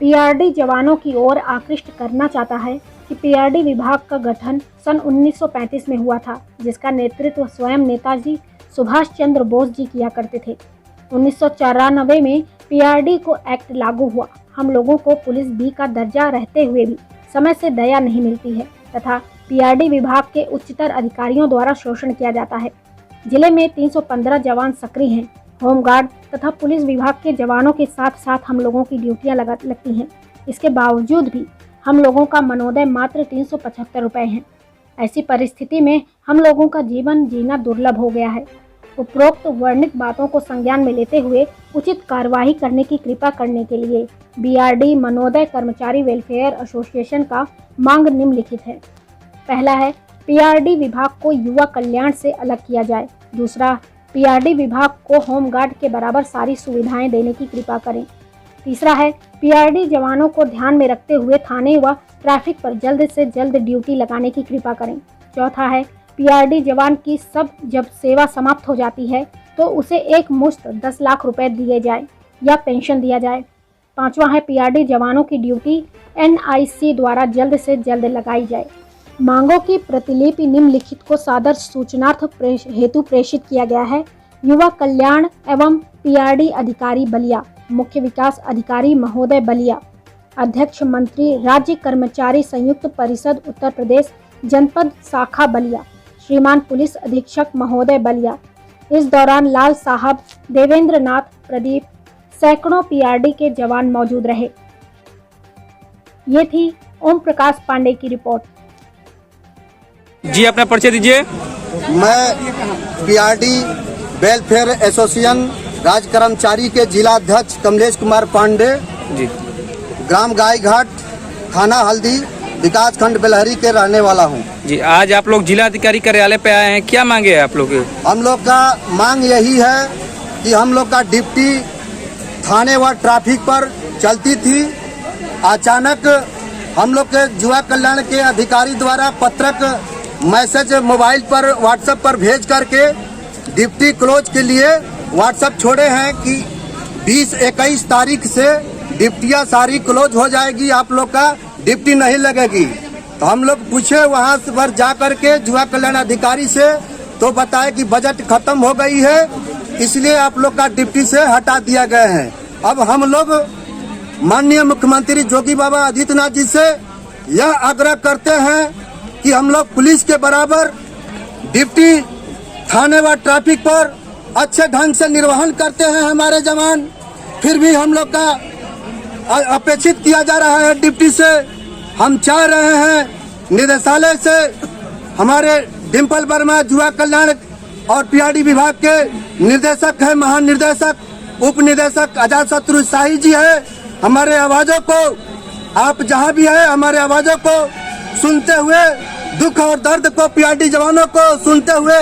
PRD जवानों की ओर आकृष्ट करना चाहता है कि पीआरडी विभाग का गठन सन 1935 में हुआ था, जिसका नेतृत्व स्वयं नेताजी सुभाष चंद्र बोस जी किया करते थे। 1994 में पीआरडी को एक्ट लागू हुआ। हम लोगों को पुलिस बी का दर्जा रहते हुए भी समय से दया नहीं मिलती है तथा पीआरडी विभाग के उच्चतर अधिकारियों द्वारा शोषण किया जाता है। जिले में 315 जवान सक्रिय हैं। होमगार्ड तथा पुलिस विभाग के जवानों के साथ साथ हम लोगों की ड्यूटियां लगती हैं। इसके बावजूद भी हम लोगों का मनोदय मात्र 375 रुपये है। ऐसी परिस्थिति में हम लोगों का जीवन जीना दुर्लभ हो गया है। उपरोक्त वर्णित बातों को संज्ञान में लेते हुए उचित कार्यवाही करने की कृपा करने के लिए बीआरडी मनोदय कर्मचारी वेलफेयर एसोसिएशन का मांग निम्नलिखित है। पहला है, पीआरडी विभाग को युवा कल्याण से अलग किया जाए। दूसरा, पीआरडी विभाग को होमगार्ड के बराबर सारी सुविधाएं देने की कृपा करें। तीसरा है, पीआरडी जवानों को ध्यान में रखते हुए थाने व ट्रैफिक पर जल्द से जल्द ड्यूटी लगाने की कृपा करें। चौथा है, पीआरडी जवान की जब सेवा समाप्त हो जाती है तो उसे एक मुश्त 10 लाख रुपए दिए जाए या पेंशन दिया जाए। पांचवा है, पीआरडी जवानों की ड्यूटी एनआईसी द्वारा जल्द से जल्द लगाई जाए। मांगों की प्रतिलिपि निम्नलिखित को सादर सूचनार्थ हेतु प्रेषित किया गया है। युवा कल्याण एवं पीआरडी अधिकारी बलिया, मुख्य विकास अधिकारी महोदय बलिया, अध्यक्ष मंत्री राज्य कर्मचारी संयुक्त परिषद उत्तर प्रदेश जनपद शाखा बलिया, श्रीमान पुलिस अधीक्षक महोदय बलिया। इस दौरान लाल साहब, देवेंद्र नाथ, प्रदीप, सैकड़ों पीआरडी के जवान मौजूद रहे। ये थी ओम प्रकाश पांडे की रिपोर्ट। जी, अपना परिचय दीजिए। मैं पीआरडी वेलफेयर एसोसिएशन राज्य कर्मचारी के जिला अध्यक्ष कमलेश कुमार पांडे जी, ग्राम गायघाट, थाना हल्दी, विकास खंड बेलहरी के रहने वाला हूं। जी, आज आप लोग जिला अधिकारी कार्यालय पे आए हैं, क्या मांगे हैं आप लोग? हम लोग का मांग यही है कि हम लोग का ड्यूटी थाने व ट्रैफिक पर चलती थी। अचानक हम लोग के युवा कल्याण के अधिकारी द्वारा पत्रक मैसेज मोबाइल पर व्हाट्सएप पर भेज करके ड्यूटी क्लोज के लिए व्हाट्सएप छोड़े हैं कि 20-21 तारीख से ड्यूटियाँ सारी क्लोज हो जाएगी, आप लोग का ड्यूटी नहीं लगेगी। तो हम लोग पूछे वहाँ पर जा करके युवा कल्याण अधिकारी से, तो बताए कि बजट खत्म हो गई है, इसलिए आप लोग का ड्यूटी से हटा दिया गया है। अब हम लोग माननीय मुख्यमंत्री योगी बाबा आदित्यनाथ जी से यह आग्रह करते हैं कि हम लोग पुलिस के बराबर ड्यूटी थाने व ट्रैफिक पर अच्छे ढंग से निर्वहन करते हैं हमारे जवान, फिर भी हम लोग का अपेक्षित किया जा रहा है ड्यूटी से। हम चाह रहे हैं निदेशालय से हमारे डिम्पल वर्मा युवा कल्याण और पीआरडी विभाग के निर्देशक है, महानिर्देशक उप निदेशक अजातशत्रु शाही जी है, हमारे आवाजों को आप जहां भी है हमारे आवाजों को सुनते हुए, दुख और दर्द को पीआरडी जवानों को सुनते हुए,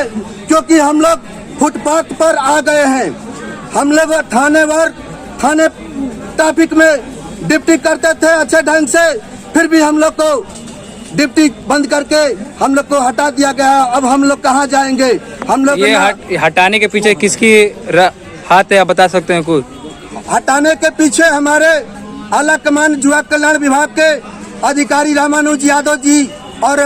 क्योंकि हम लोग फुटपाथ पर आ गए हैं। हम लोग थाने ट्रैफिक में ड्यूटी करते थे अच्छे ढंग से, फिर भी हम लोग को ड्यूटी बंद करके हम लोग को हटा दिया गया। अब हम लोग कहाँ जाएंगे? हम लोग ये हटाने के पीछे किसकी हाथ है, आप बता सकते हैं कुछ? हटाने के पीछे हमारे आला कमान युवा कल्याण विभाग के अधिकारी रामानुज यादव जी और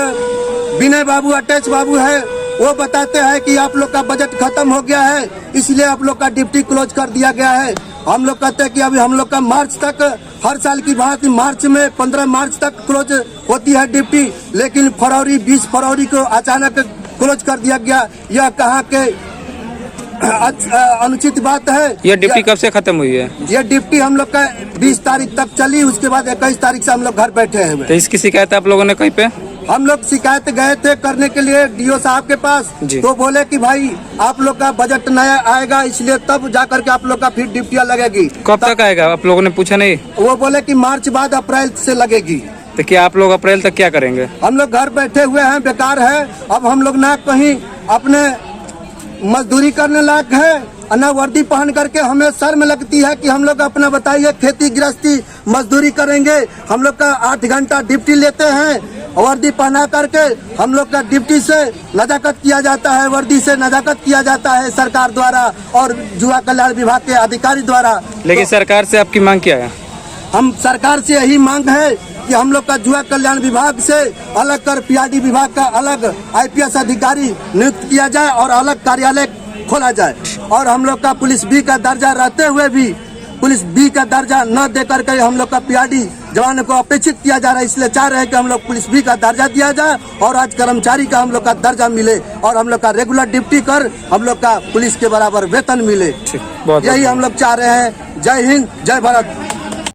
विनय बाबू, अटैच बाबू है। वो बताते हैं कि आप लोग का बजट खत्म हो गया है, इसलिए आप लोग का ड्यूटी क्लोज कर दिया गया है। हम लोग कहते हैं कि अभी हम लोग का मार्च तक, हर साल की बात, मार्च में 15 मार्च तक क्लोज होती है ड्यूटी, लेकिन 20 फरवरी को अचानक क्लोज कर दिया गया। यह कहाँ के अनुचित बात है। ये ड्यूटी कब से खत्म हुई है? ये ड्यूटी हम लोग का 20 तारीख तक चली, उसके बाद 21 तारीख से हम लोग घर बैठे हैं। तो इसकी शिकायत आप लोगों ने कहीं पे? हम लोग शिकायत गए थे करने के लिए डीओ साहब के पास, तो बोले कि भाई आप लोग का बजट नया आएगा, इसलिए तब जा करके आप लोग का फिर ड्यूटियाँ लगेगी। कब तक आएगा आप लोगों ने पूछा नहीं? वो बोले कि मार्च बाद अप्रैल से लगेगी। तो क्या आप लोग अप्रैल तक क्या करेंगे? हम लोग घर बैठे हुए हैं, बेकार है। अब हम लोग ना कहीं अपने मजदूरी करने लायक है, न वर्दी पहन करके हमें शर्म लगती है कि हम लोग अपना बताइए खेती गृहस्थी मजदूरी करेंगे। हम लोग का 8 घंटा ड्यूटी लेते हैं, वर्दी पहना करके हम लोग का ड्यूटी से नजाकत किया जाता है, वर्दी से नजाकत किया जाता है सरकार द्वारा और युवा कल्याण विभाग के अधिकारी द्वारा। लेकिन सरकार से आपकी मांग क्या है? हम सरकार से यही मांग है कि हम लोग का युवा कल्याण विभाग से अलग कर पीआरडी विभाग का अलग आईपीएस अधिकारी नियुक्त किया जाए और अलग कार्यालय खोला जाए। और हम लोग का पुलिस बी का दर्जा रहते हुए भी पुलिस बी का दर्जा न देकर के हम लोग का पीआरडी जवानों को अपेक्षित किया जा रहा है। इसलिए चाह रहे हैं कि हम लोग पुलिस बी का दर्जा दिया जाए और आज कर्मचारी का हम लोग का दर्जा मिले और हम लोग का रेगुलर ड्यूटी कर हम लोग का पुलिस के बराबर वेतन मिले। बहुत यही हम लोग चाह रहे हैं। जय हिंद, जय भारत।